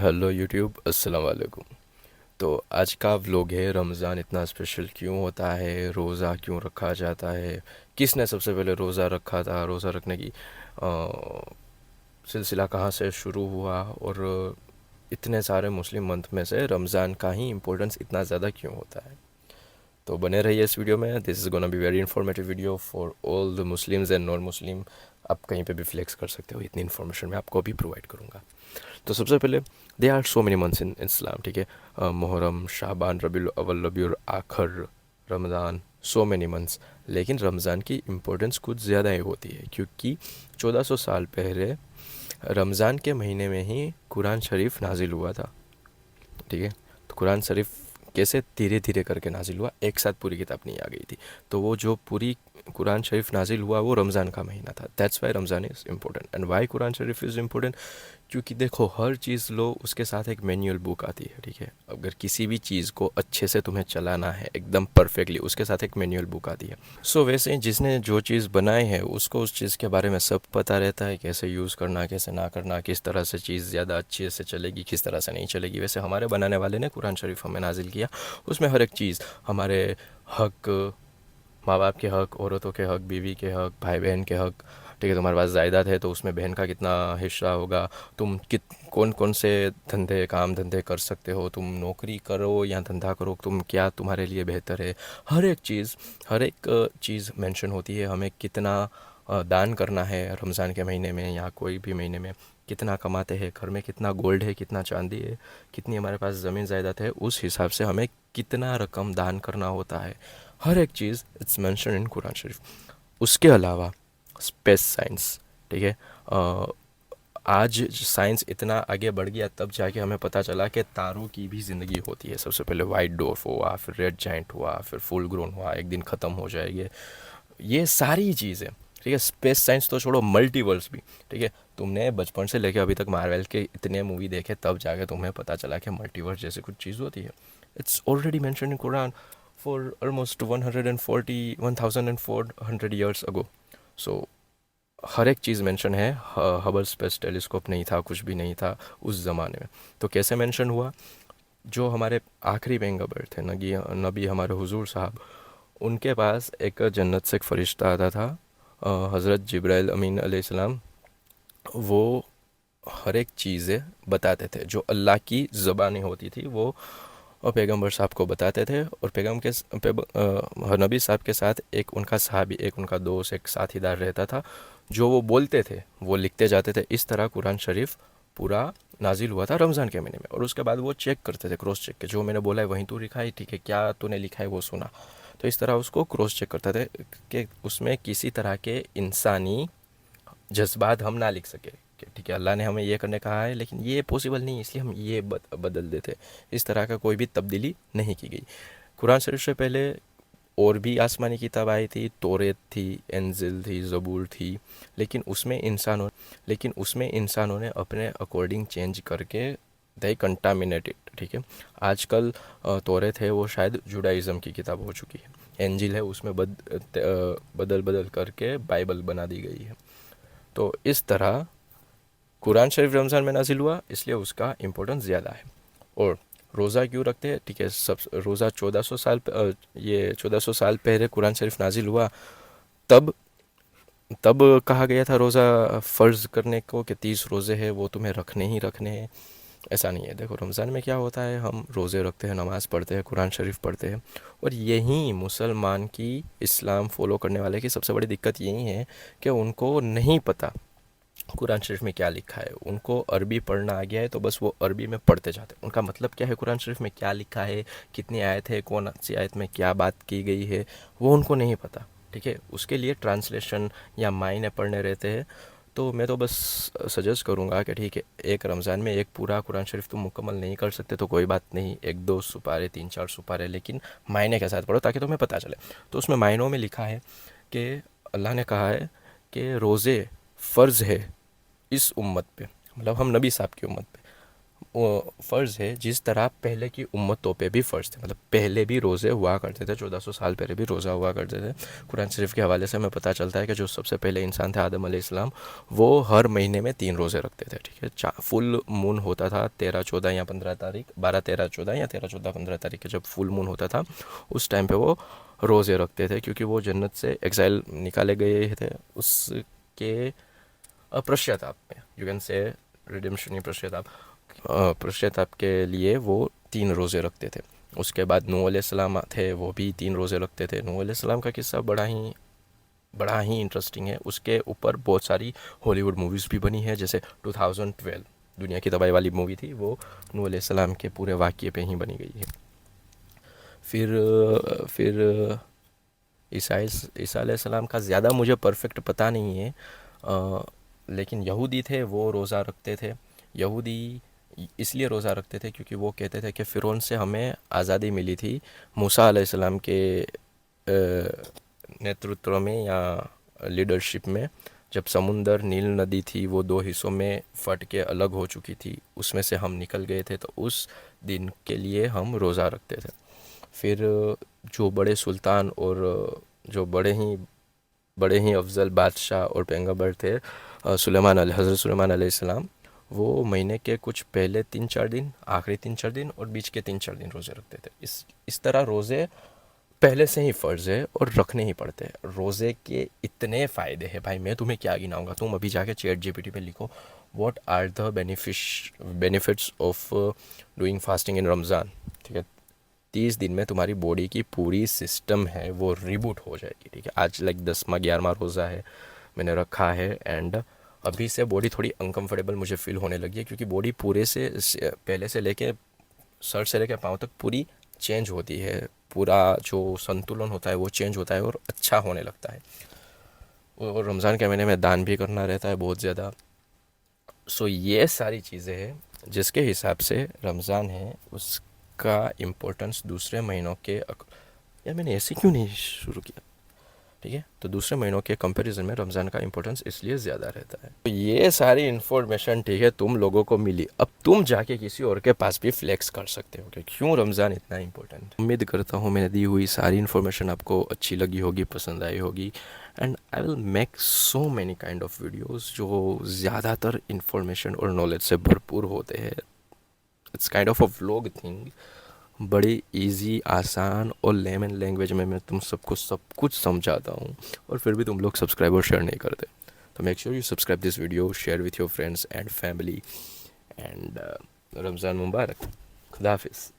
Hello YouTube, अस्सलाम वालेकुम। तो आज का व्लॉग है, रमज़ान इतना स्पेशल क्यों होता है, रोज़ा क्यों रखा जाता है, किसने सबसे पहले रोज़ा रखा था, रोज़ा रखने की सिलसिला कहाँ से शुरू हुआ, और इतने सारे मुस्लिम मंथ में से रमज़ान का ही इम्पोर्टेंस इतना ज़्यादा क्यों होता है। तो बने रहिए इस वीडियो में। This is gonna be very informative video for all the Muslims and non Muslim. आप कहीं पे भी फ्लेक्स कर सकते हो, इतनी इन्फॉर्मेशन मैं आपको अभी प्रोवाइड करूँगा। तो सबसे पहले, they are so many months in Islam, ठीक है। मुहर्रम, शाबान, रबीउल अव्वल, रबीउल आखिर, रमज़ान, सो मेनी मंथ्स। लेकिन रमज़ान की इम्पोर्टेंस कुछ ज़्यादा ही होती है, क्योंकि 1400 साल पहले रमज़ान के महीने में ही कुरान शरीफ नाजिल हुआ था, ठीक है। तो कुरान शरीफ कैसे धीरे धीरे करके नाजिल हुआ, एक साथ पूरी किताब नहीं आ गई थी। तो वो जो पूरी कुरान शरीफ नाजिल हुआ वो रमज़ान का महीना था। That's why Ramzan is important. And why Quran Sharif is important, क्योंकि देखो, हर चीज़ लो, उसके साथ एक मैनुअल बुक आती है, ठीक है। अगर किसी भी चीज़ को अच्छे से तुम्हें चलाना है एकदम परफेक्टली, उसके साथ एक मैनुअल बुक आती है। सो वैसे ही जिसने जो चीज़ बनाई है उसको उस चीज़ के बारे में सब पता रहता है, कैसे यूज़ करना, कैसे ना करना, किस तरह से चीज़ ज़्यादा अच्छे से चलेगी, किस तरह से नहीं चलेगी। वैसे हमारे बनाने वाले ने कुरान शरीफ हमें नाजिल किया, उसमें हर एक चीज़, हमारे हक, माँ बाप के हक, औरतों के हक, बीवी के हक, भाई बहन के हक, ठीक है। तुम्हारे पास जायदाद है तो उसमें बहन का कितना हिस्सा होगा, तुम कौन कौन से काम धंधे कर सकते हो, तुम नौकरी करो या धंधा करो, तुम क्या तुम्हारे लिए बेहतर है। हर एक चीज़ मेंशन होती है। हमें कितना दान करना है रमज़ान के महीने में या कोई भी महीने में, कितना कमाते हैं, घर में कितना गोल्ड है, कितना चांदी है, कितनी हमारे पास ज़मीन जायदाद है, उस हिसाब से हमें कितना रकम दान करना होता है। हर एक चीज़ इट्स मेंशन इन कुरान शरीफ। उसके अलावा स्पेस साइंस, ठीक है। आज साइंस इतना आगे बढ़ गया, तब जाके हमें पता चला कि तारों की भी ज़िंदगी होती है। सबसे पहले वाइट डॉर्फ हुआ, फिर रेड जाइंट हुआ, फिर फुल ग्रोन हुआ, एक दिन ख़त्म हो जाएंगे। ये सारी चीज़ें, ठीक है। स्पेस साइंस तो छोड़ो, मल्टीवर्स भी, ठीक है। तुमने बचपन से लेके अभी तक मार्वल के इतने मूवी देखे, तब जाके तुम्हें पता चला कि मल्टीवर्स जैसे कुछ चीज़ होती है। It's already mention in Quran for almost 140 1400 years ago. सो हर एक चीज़ मेंशन है। हबल स्पेस टेलीस्कोप नहीं था, कुछ भी नहीं था उस ज़माने में। तो कैसे मेंशन हुआ, जो हमारे आखिरी पैगंबर थे, नबी नबी हमारे हुजूर साहब, उनके पास एक जन्नत से एक फ़रिश्ता आता था, हज़रत जिब्राइल अमीन अलैहिस्सलाम। वो हर एक चीज़ें बताते थे, जो अल्लाह की ज़बानी होती थी, वो और पैगंबर साहब को बताते थे। और नबी साहब के साथ एक उनका सहाबी, एक उनका दोस्त, एक साथीदार रहता था, जो वो बोलते थे वो लिखते जाते थे। इस तरह कुरान शरीफ पूरा नाजिल हुआ था रमज़ान के महीने में। और उसके बाद वो चेक करते थे, क्रॉस चेक, के जो मैंने बोला है वहीं तू लिखा है, ठीक है, क्या तूने लिखा है वो सुना। तो इस तरह उसको क्रॉस चेक करते थे कि उसमें किसी तरह के इंसानी जज्बात हम ना लिख सके, कि ठीक है, अल्लाह ने हमें ये करने कहा है लेकिन ये पॉसिबल नहीं है, इसलिए हम ये बदल देते। इस तरह का कोई भी तब्दीली नहीं की गई। कुरान शरीफ से पहले और भी आसमानी किताब आई थी, तौरेत थी, इंजिल थी, ज़बूर थी। लेकिन उसमें इंसानों ने अपने अकॉर्डिंग चेंज करके दे कंटामिनेटेड, ठीक है। आजकल तौरेत है वो शायद जुडाइज़म की किताब हो चुकी है। इंजिल है, उसमें बदल बदल करके बाइबल बना दी गई है। तो इस तरह कुरान शरीफ रमज़ान में नाजिल हुआ, इसलिए उसका इम्पोर्टेंस ज़्यादा है। और रोज़ा क्यों रखते हैं, ठीक है। सब रोज़ा 1400 साल पहले कुरान शरीफ नाजिल हुआ, तब तब कहा गया था रोज़ा फ़र्ज़ करने को, कि 30 रोज़े हैं वो तुम्हें रखने ही रखने हैं। ऐसा नहीं है। देखो, रमज़ान में क्या होता है, हम रोज़े रखते हैं, नमाज़ पढ़ते हैं, कुरान शरीफ पढ़ते हैं। और यही मुसलमान की, इस्लाम फॉलो करने वाले की सबसे बड़ी दिक्कत यही है कि उनको नहीं पता कुरान शरीफ में क्या लिखा है। उनको अरबी पढ़ना आ गया है, तो बस वो अरबी में पढ़ते जाते हैं। उनका मतलब क्या है, कुरान शरीफ में क्या लिखा है, कितनी आयत है, कौन सी आयत में क्या बात की गई है, वो उनको नहीं पता, ठीक है। उसके लिए ट्रांसलेशन या मायने पढ़ने रहते हैं। तो मैं तो बस सजेस्ट करूँगा कि ठीक है, एक रमज़ान में एक पूरा कुरान शरीफ तुम मुकम्मल नहीं कर सकते तो कोई बात नहीं, एक दो सुपारे, तीन चार सुपारे, लेकिन मायने के साथ पढ़ो ताकि तुम्हें पता चले। तो उसमें मायनों में लिखा है कि अल्लाह ने कहा है कि रोज़े फ़र्ज़ है इस उम्मत पे, मतलब हम नबी साहब की उम्मत पे। फ़र्ज़ है जिस तरह पहले की उम्मतों पे भी फ़र्ज़ थे, मतलब पहले भी रोज़े हुआ करते थे, 1400 साल पहले भी रोज़ा हुआ करते थे। कुरान शरीफ के हवाले से हमें पता चलता है कि जो सबसे पहले इंसान थे आदम अलैहिस्सलाम, वो हर महीने में 3 रोज़े रखते थे, ठीक है। फुल मून होता था 13, 14 या 15 तारीख, 12, 13, 14 या 13, 14, 15 तारीख के जब फुल मून होता था उस टाइम पे वो रोज़े रखते थे, क्योंकि वो जन्नत से एग्ज़ाइल निकाले गए थे। उसके पश्चाताप में, यू कैन से रिडेम्पशन, पश्चाताप के लिए वो 3 रोज़े रखते थे। उसके बाद नूह अलैहिस्सलाम थे, वो भी 3 रोज़े रखते थे। नूह अलैहिस्सलाम का किस्सा बड़ा ही इंटरेस्टिंग है। उसके ऊपर बहुत सारी हॉलीवुड मूवीज़ भी बनी है, जैसे 2012 दुनिया की तबाही वाली मूवी थी, वो नूह अलैहिस्सलाम के पूरे वाक़ये पे ही बनी गई है। फिर ईसा अलैहिस्सलाम का ज़्यादा मुझे परफेक्ट पता नहीं है, लेकिन यहूदी थे, वो रोज़ा रखते थे। यहूदी इसलिए रोज़ा रखते थे क्योंकि वो कहते थे कि फ़िरौन से हमें आज़ादी मिली थी मूसा अलैहिस्सलाम के नेतृत्व में या लीडरशिप में। जब समुंदर नील नदी थी वो 2 हिस्सों में फट के अलग हो चुकी थी, उसमें से हम निकल गए थे, तो उस दिन के लिए हम रोज़ा रखते थे। फिर जो बड़े सुल्तान और जो बड़े ही अफजल बादशाह और पैगंबर थे, हज़रत सुलेमान अलैहिस्सलाम, वो महीने के कुछ पहले 3-4 दिन, आखिरी 3-4 दिन और बीच के 3-4 दिन रोज़े रखते थे। इस तरह रोज़े पहले से ही फ़र्ज़ है और रखने ही पड़ते हैं। रोज़े के इतने फ़ायदे हैं भाई, मैं तुम्हें क्या गिनाऊंगा। तुम अभी जाके चैट जीपीटी पे लिखो what are the benefits of doing fasting in Ramzan, ठीक है। 30 दिन में तुम्हारी बॉडी की पूरी सिस्टम है वो रिबूट हो जाएगी, ठीक है। आज लाइक 10वां 11वां रोज़ा है, मैंने रखा है, एंड अभी से बॉडी थोड़ी अनकंफर्टेबल मुझे फील होने लगी है, क्योंकि बॉडी पूरे से पहले से लेके सर से लेके पाँव तक पूरी चेंज होती है। पूरा जो संतुलन होता है वो चेंज होता है और अच्छा होने लगता है। और रमज़ान के महीने में दान भी करना रहता है बहुत ज़्यादा। सो ये सारी चीज़ें हैं जिसके हिसाब से रमज़ान है उसका इम्पोर्टेंस दूसरे महीनों के यार मैंने ऐसे क्यों नहीं शुरू किया, ठीक है। तो दूसरे महीनों के कंपैरिजन में रमज़ान का इंपॉर्टेंस इसलिए ज़्यादा रहता है। तो ये सारी इन्फॉर्मेशन, ठीक है, तुम लोगों को मिली, अब तुम जाके किसी और के पास भी फ्लेक्स कर सकते हो कि क्यों रमज़ान इतना इंपॉर्टेंट। उम्मीद करता हूँ मैंने दी हुई सारी इन्फॉर्मेशन आपको अच्छी लगी होगी, पसंद आई होगी, and I will make so many kind of videos जो ज़्यादातर इन्फॉर्मेशन और नॉलेज से भरपूर होते हैं। It's kind of a vlog thing, बड़ी इजी, आसान और लेमन लैंग्वेज में मैं तुम सबको सब कुछ समझाता हूँ, और फिर भी तुम लोग सब्सक्राइब और शेयर नहीं करते। तो make sure you subscribe this video, share with your friends and family, and Ramzan मुबारक। खुदा हाफिज़।